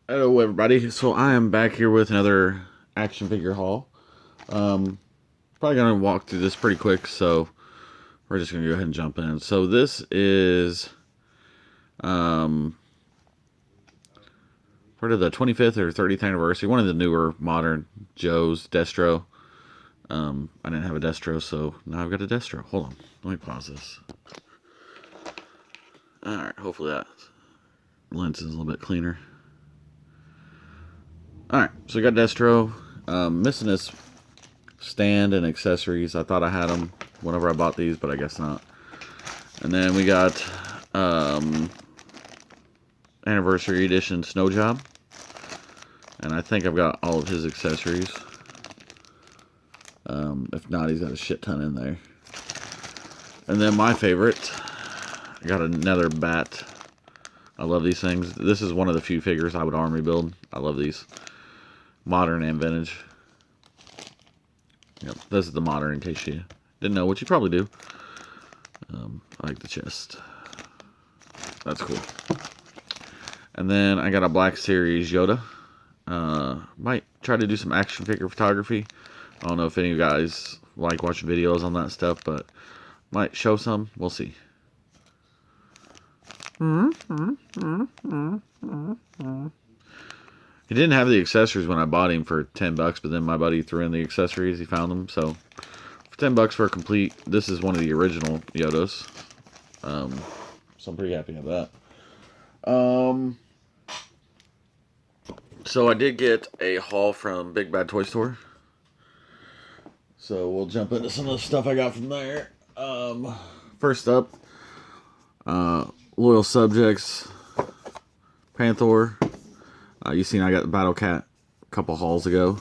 Hello everybody, so I am back here with another action figure haul. Probably gonna walk through this pretty quick, so we're just gonna go ahead and jump in. So this is part of the 25th or 30th anniversary, one of the newer modern Joe's Destro. I didn't have a Destro, so now I've got a Destro. Hold on, let me pause this. Alright, hopefully that lens is a little bit cleaner. Alright, so we got Destro. Missing this stand and accessories. I thought I had them whenever I bought these, but I guess not. And then we got Anniversary Edition Snow Job. And I think I've got all of his accessories. If not, he's got a shit ton in there. And then my favorite, I got another bat. I love these things. This is one of the few figures I would army build. I love these. Modern and vintage. Yep, this is the modern in case you didn't know, which you probably do. I like the chest. That's cool. And then I got a Black Series Yoda. Might try to do some action figure photography. I don't know if any of you guys like watching videos on that stuff, but might show some. We'll see. He didn't have the accessories when I bought him for 10 bucks, but then my buddy threw in the accessories. He found them, so for 10 bucks for a complete, this is one of the original Yodas. So I'm pretty happy with that. So I did get a haul from Big Bad Toy Store. So we'll jump into some of the stuff I got from there. First up, Loyal Subjects, Panther. You seen I got the Battle Cat a couple hauls ago.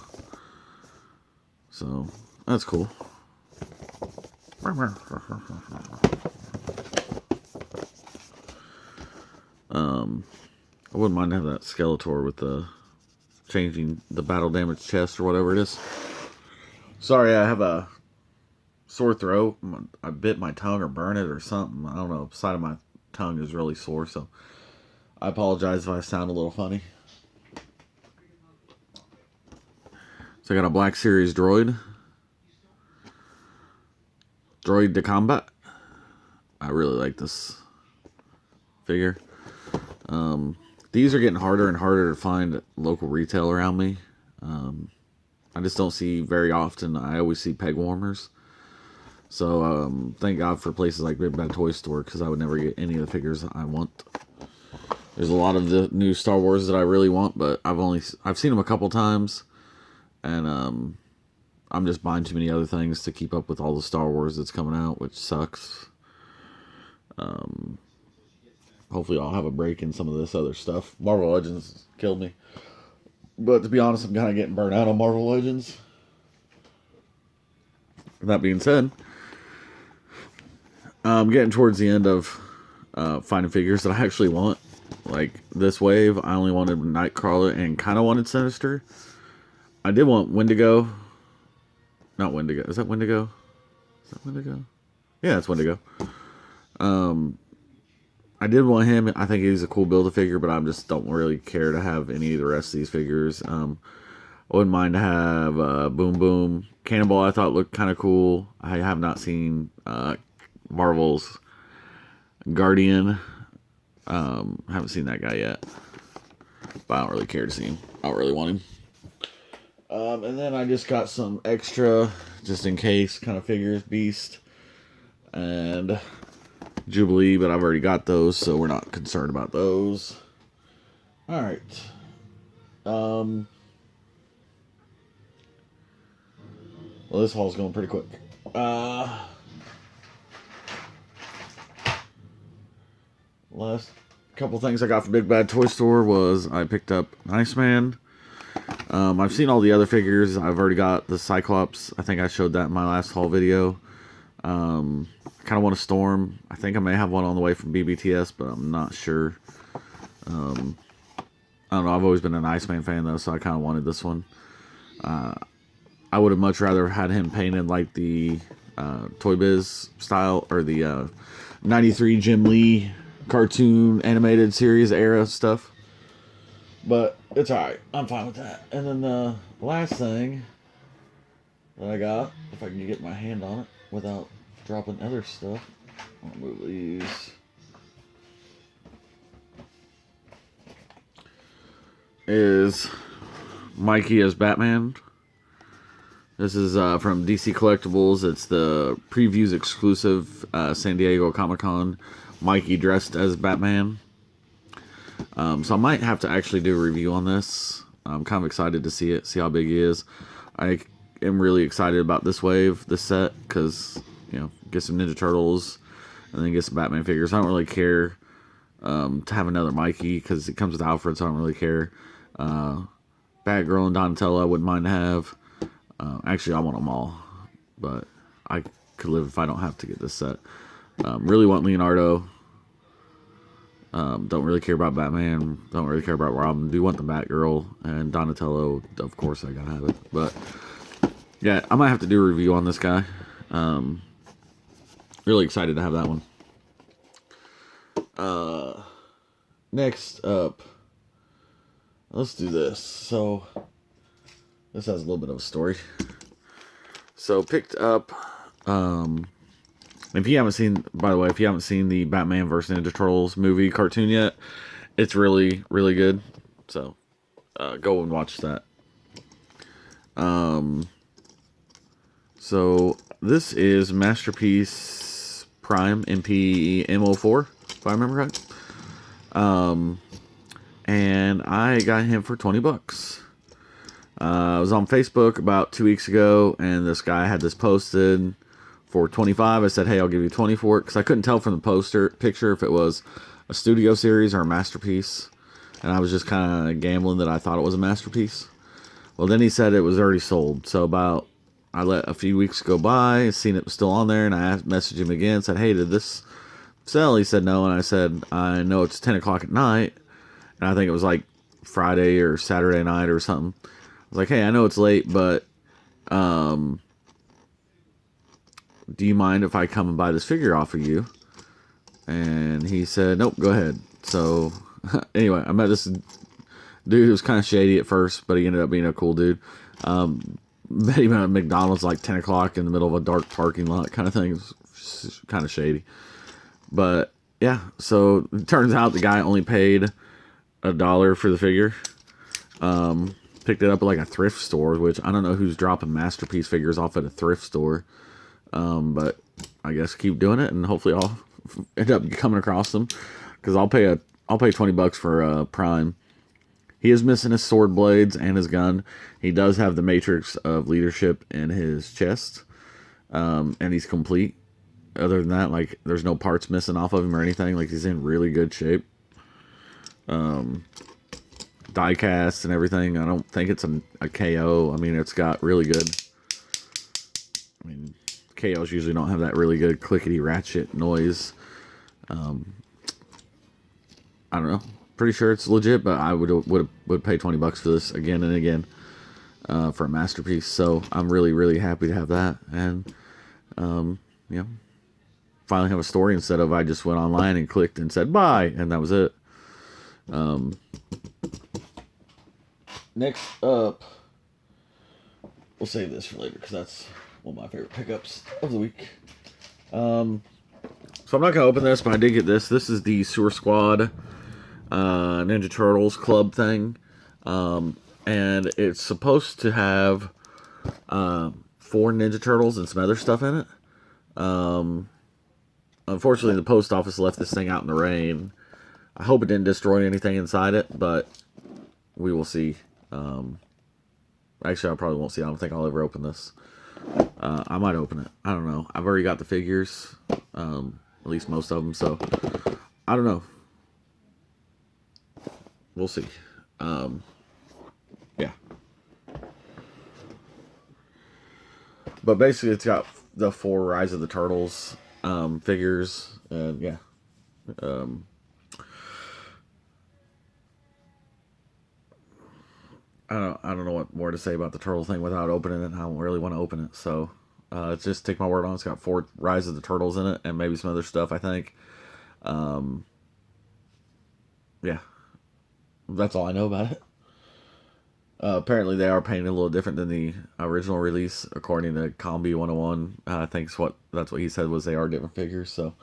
So, that's cool. I wouldn't mind having that Skeletor with the changing the battle damage chest or whatever it is. Sorry, I have a sore throat. I bit my tongue or burned it or something. I don't know. The side of my tongue is really sore, so I apologize if I sound a little funny. So I got a Black Series Droid. Droid to Combat. I really like this figure. These are getting harder and harder to find at local retail around me. I just don't see very often. I always see peg warmers. So thank God for places like Big Bad Toy Store, because I would never get any of the figures I want. There's a lot of the new Star Wars that I really want, but I've seen them a couple times. And I'm just buying too many other things to keep up with all the Star Wars that's coming out, which sucks. Hopefully I'll have a break in some of this other stuff. Marvel Legends killed me. But to be honest, I'm kind of getting burnt out on Marvel Legends. That being said, I'm getting towards the end of finding figures that I actually want. Like this wave, I only wanted Nightcrawler and kind of wanted Sinister. I did want Wendigo. Not Wendigo. Is that Wendigo? Is that Wendigo? Yeah, it's Wendigo. I did want him. I think he's a cool Build-A-Figure, but I just don't really care to have any of the rest of these figures. I wouldn't mind to have Boom Boom. Cannonball I thought looked kind of cool. I have not seen Marvel's Guardian. Haven't seen that guy yet. But I don't really care to see him. I don't really want him. And then I just got some extra, just in case, kind of figures. Beast and Jubilee, but I've already got those, so we're not concerned about those. Alright. Well, this haul's going pretty quick. Last couple things I got from Big Bad Toy Store was I picked up Iceman. I've seen all the other figures. I've already got the Cyclops. I think I showed that in my last haul video. I kind of want a Storm. I think I may have one on the way from BBTS, but I'm not sure. I don't know. I've always been an Iceman fan, though, so I kind of wanted this one. I would have much rather had him painted like the Toy Biz style, or the 93 Jim Lee cartoon animated series era stuff. But it's alright. I'm fine with that. And then the last thing that I got, if I can get my hand on it without dropping other stuff, I'll move these. Is Mikey as Batman. This is from DC Collectibles. It's the previews exclusive San Diego Comic-Con. Mikey dressed as Batman. So I might have to actually do a review on this. I'm kind of excited to see it, see how big he is. I am really excited about this wave, this set, because, you know, get some Ninja Turtles and then get some Batman figures. I don't really care to have another Mikey because it comes with Alfred, so I don't really care. Batgirl and Donatello I wouldn't mind to have. Actually, I want them all, but I could live if I don't have to get this set. Really want Leonardo. Don't really care about Batman. Don't really care about Robin. Do want the Batgirl and Donatello. Of course, I gotta have it. But yeah, I might have to do a review on this guy. Really excited to have that one. Next up, let's do this. So this has a little bit of a story. So picked up. If you haven't seen, by the way, if you haven't seen the Batman vs. Ninja Turtles movie cartoon yet, it's really, really good. So, go and watch that. So, this is Masterpiece Prime MP M04, if I remember right. And I got him for 20 bucks. I was on Facebook about 2 weeks ago, and this guy had this posted for 25. I said, hey, I'll give you 20 for it, because I couldn't tell from the picture if it was a studio series or a masterpiece, and I was just kind of gambling that I thought it was a masterpiece. Well, then he said it was already sold, so I let a few weeks go by, seen it was still on there, and I messaged him again, said, hey, did this sell? He said no, and I said, I know it's 10 o'clock at night, and I think it was like Friday or Saturday night or something. I was like, hey, I know it's late, but do you mind if I come and buy this figure off of you? And he said, nope, go ahead. So anyway, I met this dude who was kind of shady at first, but he ended up being a cool dude. Met him at McDonald's like 10 o'clock in the middle of a dark parking lot kind of thing. It was kind of shady. But yeah, so it turns out the guy only paid $1 for the figure. Picked it up at like a thrift store, which I don't know who's dropping masterpiece figures off at a thrift store. But I guess keep doing it, and hopefully I'll end up coming across them, because I'll pay 20 bucks for Prime. He is missing his sword blades and his gun. He does have the Matrix of Leadership in his chest, and he's complete. Other than that, like, there's no parts missing off of him or anything. Like, he's in really good shape. Die cast and everything. I don't think it's a KO. I mean, it's got really good. I mean, KOs usually don't have that really good clickety ratchet noise. I don't know. Pretty sure it's legit, but I would pay 20 bucks for this again and again for a masterpiece. So I'm really, really happy to have that, and you know, finally have a story instead of I just went online and clicked and said buy, and that was it. Next up, we'll save this for later because that's one of my favorite pickups of the week. So I'm not going to open this, but I did get this. This is the Sewer Squad Ninja Turtles club thing. And it's supposed to have 4 Ninja Turtles and some other stuff in it. Unfortunately, the post office left this thing out in the rain. I hope it didn't destroy anything inside it, but we will see. Actually, I probably won't see. I don't think I'll ever open this. I might open it. I don't know. I've already got the figures, at least most of them, so I don't know. We'll see. Yeah. But basically, it's got the 4 Rise of the Turtles figures, and yeah. I don't know what more to say about the turtle thing without opening it. I don't really want to open it, so let's just take my word on it. It's got 4 Rise of the Turtles in it, and maybe some other stuff, I think. Yeah. That's all I know about it. Apparently, they are painted a little different than the original release, according to Combi 101. I think that's what he said was they are different figures. So,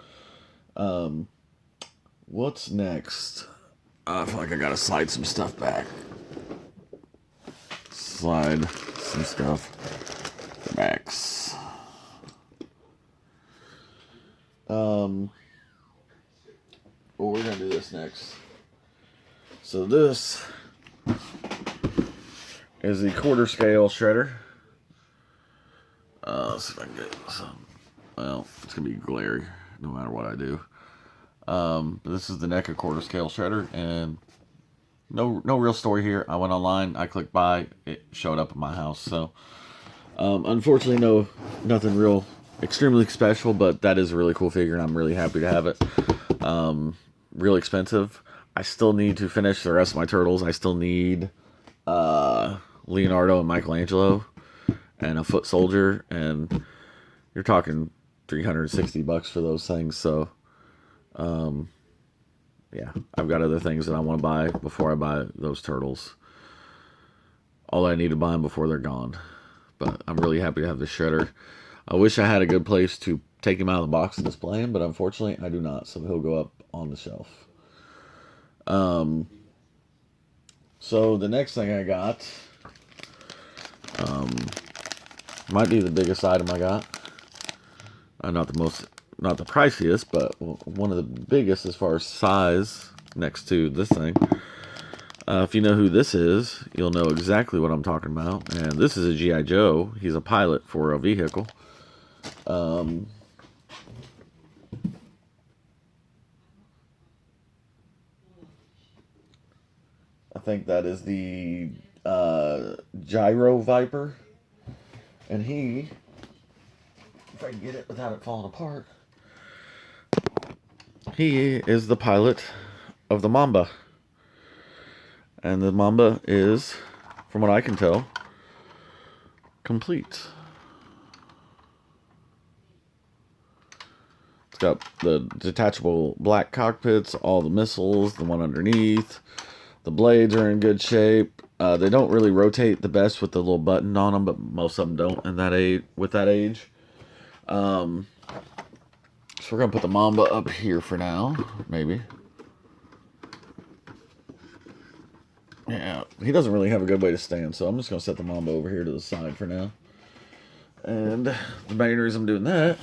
what's next? I feel like I gotta slide some stuff back. Slide some stuff backs. Well, we're gonna do this next. So this is the quarter scale shredder. Let's see if I can get some. Well, it's gonna be glary no matter what I do. But this is the NECA quarter scale shredder, and no real story here. I went online, I clicked buy, it showed up at my house. So, unfortunately, nothing real extremely special, but that is a really cool figure, and I'm really happy to have it. Real expensive. I still need to finish the rest of my turtles. I still need Leonardo and Michelangelo and a foot soldier, and you're talking $360 for those things. So yeah, I've got other things that I want to buy before I buy those turtles. All I need to buy them before they're gone. But I'm really happy to have the shredder. I wish I had a good place to take him out of the box and display him, but unfortunately I do not, so he'll go up on the shelf. So the next thing I got might be the biggest item I got. Not the priciest, but one of the biggest as far as size next to this thing. If you know who this is, you'll know exactly what I'm talking about. And this is a G.I. Joe. He's a pilot for a vehicle. I think that is the Gyro Viper. And he, if I can get it without it falling apart, he is the pilot of the Mamba. And the Mamba is, from what I can tell, complete. It's got the detachable black cockpits, all the missiles, the one underneath. The blades are in good shape. They don't really rotate the best with the little button on them, but most of them don't in that age. With that age, so we're gonna put the Mamba up here for now, maybe. Yeah, he doesn't really have a good way to stand, so I'm just gonna set the Mamba over here to the side for now. And the main reason I'm doing that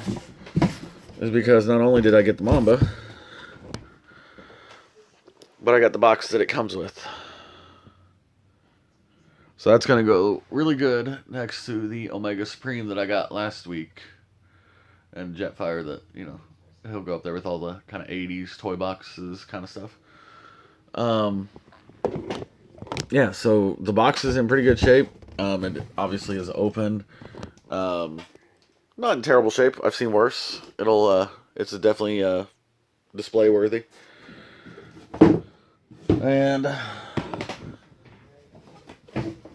is because not only did I get the Mamba, but I got the box that it comes with. So that's going to go really good next to the Omega Supreme that I got last week. And Jetfire that, he'll go up there with all the kind of 80s toy boxes kind of stuff. Yeah, so the box is in pretty good shape. It obviously is open. Not in terrible shape. I've seen worse. It's definitely display worthy. And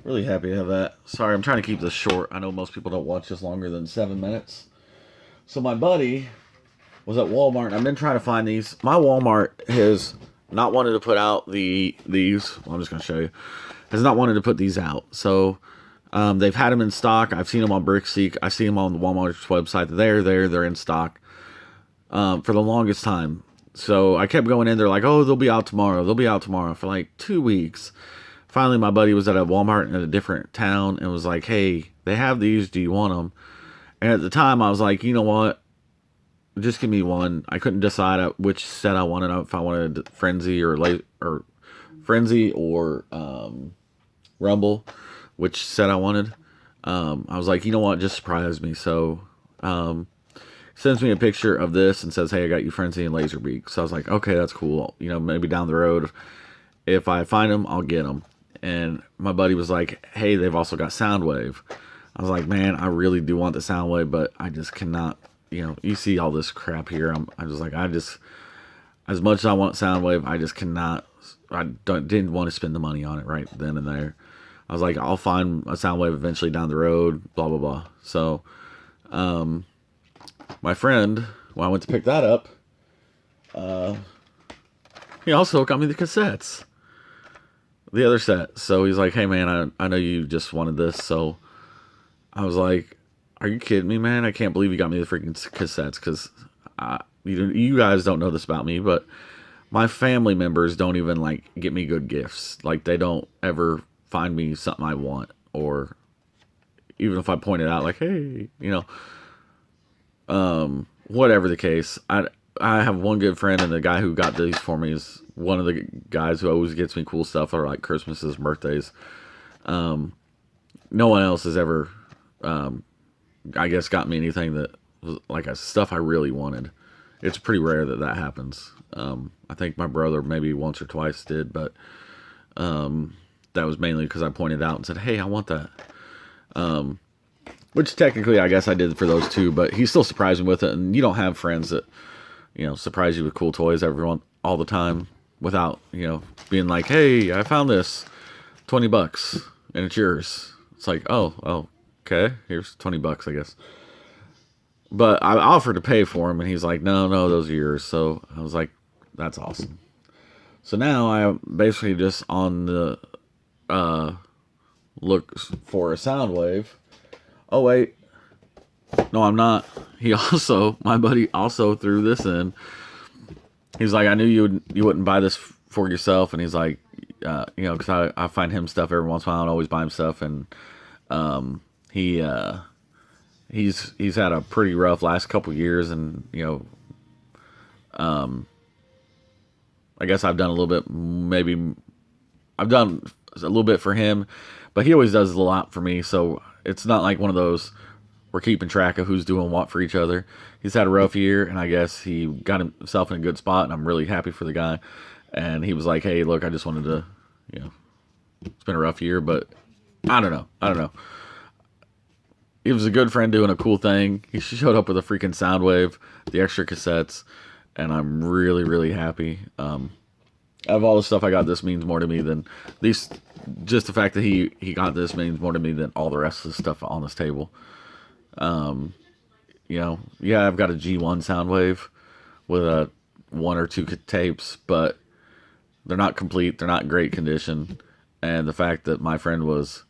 really happy to have that. Sorry, I'm trying to keep this short. I know most people don't watch this longer than 7 minutes. So my buddy was at Walmart, and I've been trying to find these. My Walmart has not wanted to put out these. Well, I'm just going to show you. Has not wanted to put these out. So they've had them in stock. I've seen them on Brickseek. I see them on the Walmart's website. They're in stock for the longest time. So I kept going in. They're like, oh, they'll be out tomorrow. They'll be out tomorrow for like 2 weeks. Finally, my buddy was at a Walmart in a different town and was like, hey, they have these. Do you want them? And at the time, I was like, you know what? Just give me one. I couldn't decide which set I wanted. If I wanted Frenzy or Rumble, which set I wanted. I was like, you know what? Just surprise me. So sends me a picture of this and says, hey, I got you Frenzy and Laserbeak. So I was like, okay, that's cool. Maybe down the road, if I find them, I'll get them. And my buddy was like, hey, they've also got Soundwave. I was like, man, I really do want the Soundwave, but I just cannot, you see all this crap here. I'm just like, as much as I want Soundwave, I just cannot, didn't want to spend the money on it right then and there. I was like, I'll find a Soundwave eventually down the road, blah, blah, blah. So, my friend, when I went to pick that up, he also got me the cassettes. the other set. So he's like, "Hey man, I know you just wanted this." So I was like, "Are you kidding me, man? I can't believe you got me the freaking cassettes." Because you guys don't know this about me, but my family members don't even like get me good gifts. Like they don't ever find me something I want, or even if I point it out, like, "Hey, whatever the case." I have one good friend, and the guy who got these for me is one of the guys who always gets me cool stuff for like Christmases, birthdays. No one else has ever, I guess, got me anything that was like a stuff I really wanted. It's pretty rare that that happens. I think my brother maybe once or twice did, but that was mainly because I pointed out and said, "Hey, I want that." Which technically, I guess I did for those two, but he still surprised me with it. And you don't have friends that surprise you with cool toys everyone all the time without being like, "Hey, I found this, $20, and it's yours." It's like, oh, okay, here's $20, I guess. But I offered to pay for him, and he's like, no, those are yours. So I was like, that's awesome. So now I'm basically just on the look for a Soundwave. Oh wait, no, I'm not. My buddy also threw this in. He's like, "I knew you wouldn't buy this for yourself," and he's like, because I find him stuff every once in a while. I don't always buy him stuff, and he he's had a pretty rough last couple years, and I guess I've done a little bit. Maybe I've done a little bit for him, but he always does a lot for me. So it's not like one of those we're keeping track of who's doing what for each other. He's had a rough year, and I guess he got himself in a good spot, and I'm really happy for the guy. And he was like, "Hey, look, I just wanted to, it's been a rough year, but I don't know. He was a good friend doing a cool thing. He showed up with a freaking Soundwave, the extra cassettes, and I'm really, really happy. Out of all the stuff I got, this means more to me than these. Just the fact that he got this means more to me than all the rest of the stuff on this table. Yeah, I've got a G1 Soundwave with a one or two tapes, but they're not complete. They're not in great condition, and the fact that my friend was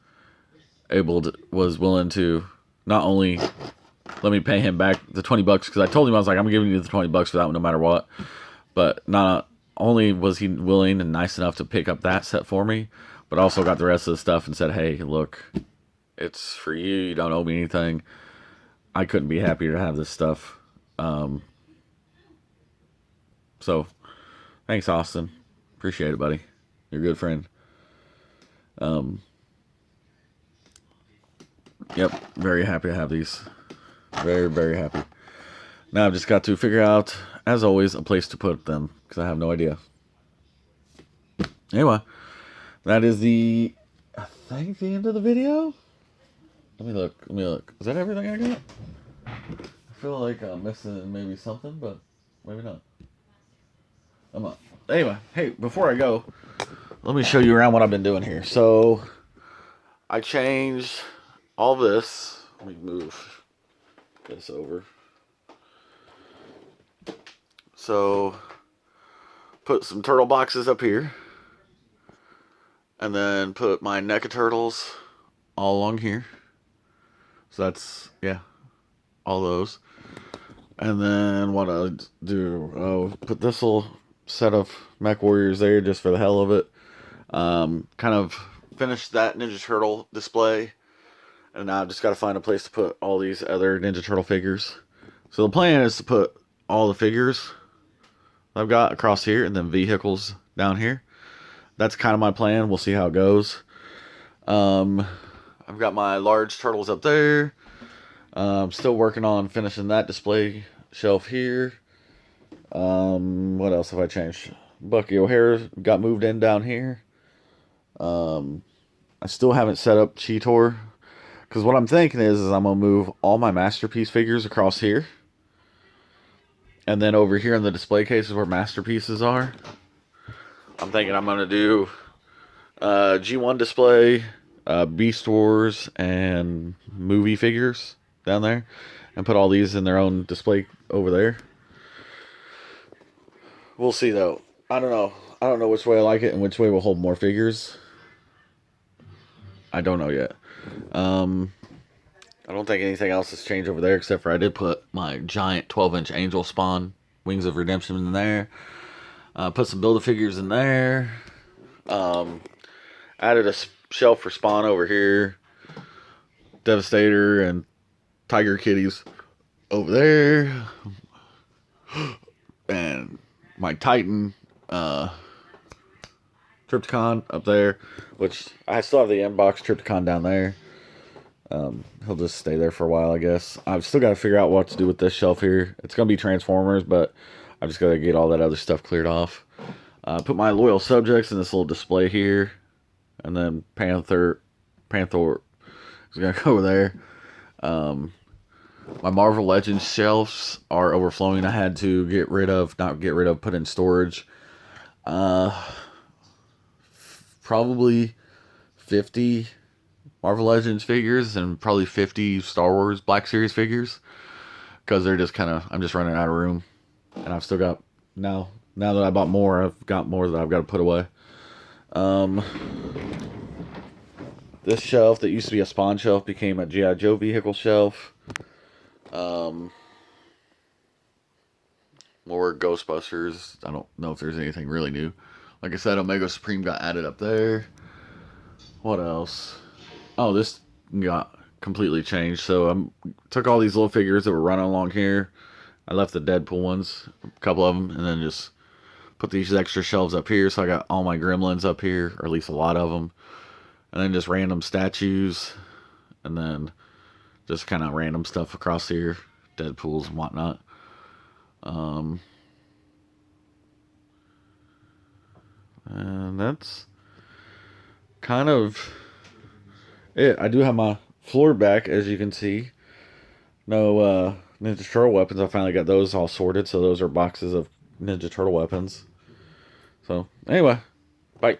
willing to not only let me pay him back the $20 because I told him I was like, "I'm giving you the $20 for that one no matter what," but not only was he willing and nice enough to pick up that set for me, but also got the rest of the stuff and said, "Hey, look, it's for you. You don't owe me anything." I couldn't be happier to have this stuff. So, thanks, Austin. Appreciate it, buddy. You're a good friend. Yep, very happy to have these. Very, very happy. Now I've just got to figure out, as always, a place to put them because I have no idea. Anyway, that is I think the end of the video. Let me look. Is that everything I got? I feel like I'm missing maybe something, but maybe not. I'm up. Anyway, hey, before I go, let me show you around what I've been doing here. So, I changed all this. Let me move this over. So, put some turtle boxes up here. And then put my NECA turtles all along here. So that's, yeah, all those. And then what I'll do, I'll put this little set of Mech Warriors there just for the hell of it. Kind of finish that Ninja Turtle display. And now I've just got to find a place to put all these other Ninja Turtle figures. So the plan is to put all the figures I've got across here and then vehicles down here. That's kind of my plan. We'll see how it goes. I've got my large turtles up there. I'm still working on finishing that display shelf here. What else have I changed? Bucky O'Hare got moved in down here. I still haven't set up Cheetor. Because what I'm thinking is I'm going to move all my Masterpiece figures across here. And then over here in the display cases where Masterpieces are, I'm thinking I'm going to do G1 display, Beast Wars, and movie figures down there. And put all these in their own display over there. We'll see, though. I don't know. I don't know which way I like it and which way will hold more figures. I don't know yet. I don't think anything else has changed over there except for I did put my giant 12-inch Angel Spawn Wings of Redemption in there. Put some Build-A-Figures in there. Added a shelf for Spawn over here. Devastator and Tiger Kitties over there. And my Titan Trypticon up there, which I still have the inbox Trypticon down there. He'll just stay there for a while, I guess. I've still got to figure out what to do with this shelf here. It's going to be Transformers, but I've just got to get all that other stuff cleared off. Put my loyal subjects in this little display here. And then Panther is going to go over there. My Marvel Legends shelves are overflowing. I had to put in storage. Probably 50 Marvel Legends figures and probably 50 Star Wars Black Series figures. Because they're just I'm just running out of room. And I've still got, now that I bought more, I've got more that I've got to put away. This shelf that used to be a Spawn shelf became a G.I. Joe vehicle shelf. More Ghostbusters. I don't know if there's anything really new. Like I said, Omega Supreme got added up there. What else? Oh, this got completely changed. So I took all these little figures that were running along here. I left the Deadpool ones, a couple of them, and then just put these extra shelves up here. So I got all my Gremlins up here, or at least a lot of them. And then just random statues. And then just kind of random stuff across here. Deadpools and whatnot. And that's kind of it. I do have my floor back, as you can see. No Ninja Turtle weapons. I finally got those all sorted. So those are boxes of Ninja Turtle weapons. So anyway, bye.